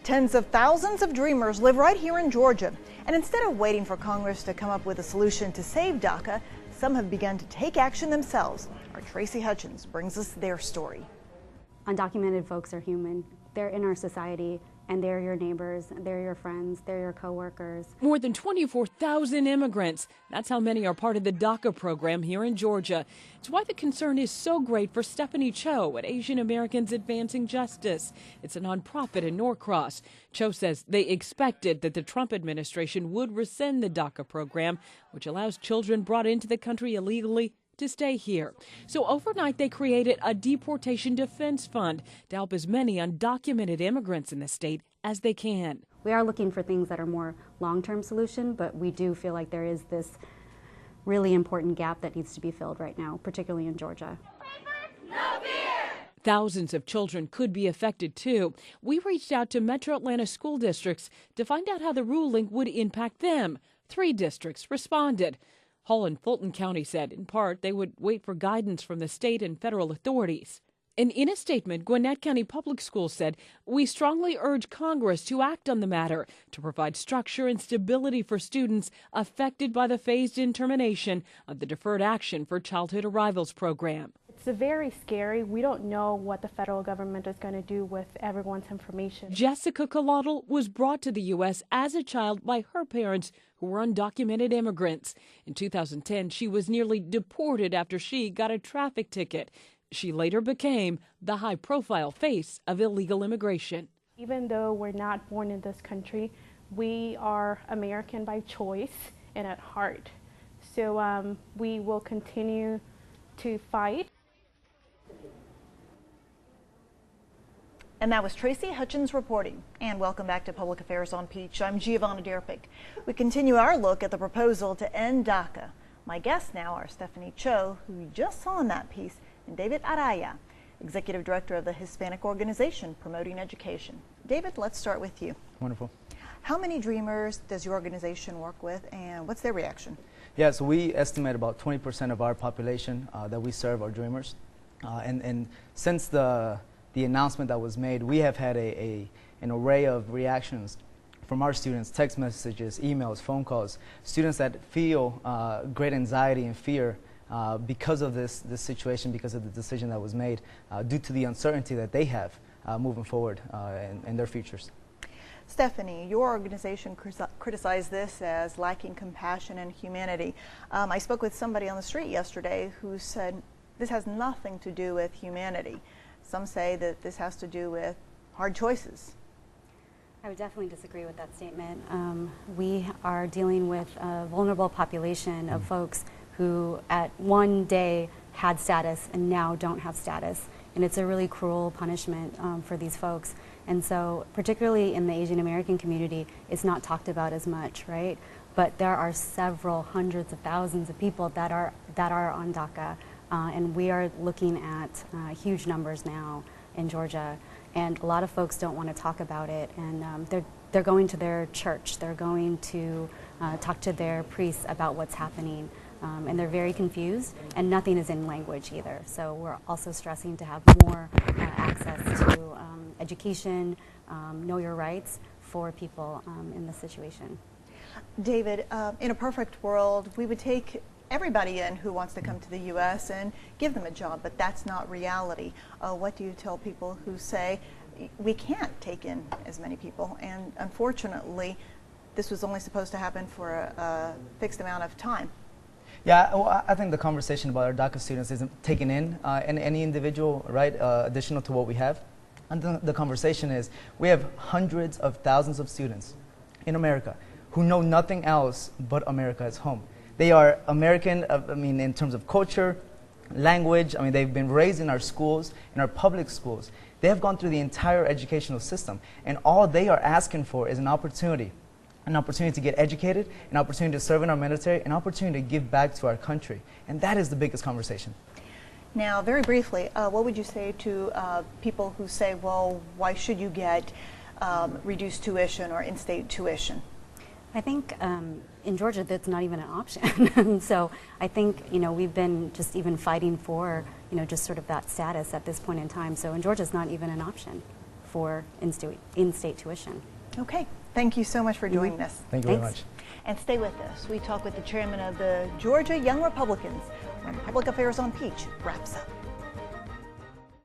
Tens of thousands of dreamers live right here in Georgia. And instead of waiting for Congress to come up with a solution to save Daca, some have begun to take action themselves. Our Tracy Hutchins brings us their story. Undocumented folks are human. They're in our society, and they're your neighbors, they're your friends, they're your coworkers. More than 24,000 immigrants. That's how many are part of the Daca program here in Georgia. It's why the concern is so great for Stephanie Cho at Asian Americans Advancing Justice. It's a nonprofit in Norcross. Cho says they expected that the Trump administration would rescind the Daca program, which allows children brought into the country illegally to stay here. So overnight, they created a deportation defense fund to help as many undocumented immigrants in the state as they can. We are looking for things that are more long-term solution, but we do feel like there is this really important gap that needs to be filled right now, particularly in Georgia. No fear! Thousands of children could be affected too. We reached out to Metro Atlanta school districts to find out how the ruling would impact them. 3 districts responded. Hall and Fulton County said, in part, they would wait for guidance from the state and federal authorities. And in a statement, Gwinnett County Public Schools said, "We strongly urge Congress to act on the matter to provide structure and stability for students affected by the phased-in termination of the Deferred Action for Childhood Arrivals program." It's very scary. We don't know what the federal government is going to do with everyone's information. Jessica Colotl was brought to the U.S. as a child by her parents, who were undocumented immigrants. In 2010, she was nearly deported after she got a traffic ticket. She later became the high-profile face of illegal immigration. Even though we're not born in this country, we are American by choice and at heart. So we will continue to fight. And that was Tracy Hutchins reporting. And welcome back to Public Affairs on Peach. I'm Giovanna Derpick. We continue our look at the proposal to end Daca. My guests now are Stephanie Cho, who you just saw in that piece, and David Araya, Executive Director of the Hispanic Organization Promoting Education. David, let's start with you. Wonderful. How many dreamers does your organization work with, and what's their reaction? Yeah, so we estimate about 20% of our population that we serve are dreamers. And since the announcement that was made, we have had an array of reactions from our students, text messages, emails, phone calls, students that feel great anxiety and fear because of this situation, because of the decision that was made, due to the uncertainty that they have moving forward in their futures. Stephanie, your organization criticized this as lacking compassion and humanity. I spoke with somebody on the street yesterday who said this has nothing to do with humanity. Some say that this has to do with hard choices. I would definitely disagree with that statement. We are dealing with a vulnerable population of folks who at one day had status and now don't have status. And it's a really cruel punishment for these folks. And so particularly in the Asian American community, it's not talked about as much, right? But there are several hundreds of thousands of people that are on DACA. And we are looking at huge numbers now in Georgia. And a lot of folks don't want to talk about it. And they're going to their church. They're going to talk to their priests about what's happening. And they're very confused, and nothing is in language either. So we're also stressing to have more access to education, know your rights for people in this situation. David, in a perfect world, we would take everybody in who wants to come to the U.S. and give them a job, but that's not reality. What do you tell people who say we can't take in as many people? And unfortunately, this was only supposed to happen for a fixed amount of time. Yeah, well, I think the conversation about our DACA students isn't taking in any individual, right, additional to what we have. And the conversation is, we have hundreds of thousands of students in America who know nothing else but America as home. They are American, I mean, in terms of culture, language. I mean, they've been raised in our schools, in our public schools. They have gone through the entire educational system, and all they are asking for is an opportunity to get educated, an opportunity to serve in our military, an opportunity to give back to our country. And that is the biggest conversation. Now, very briefly, what would you say to people who say, well, why should you get reduced tuition or in-state tuition? I think in Georgia that's not even an option. So I think, you know, we've been just even fighting for, you know, just sort of that status at this point in time. So in Georgia it's not even an option for in-state tuition. Okay, thank you so much for doing this. Thank you very Thanks. much. And stay with us. We talk with the chairman of the Georgia Young Republicans when Public Affairs on Peach wraps up.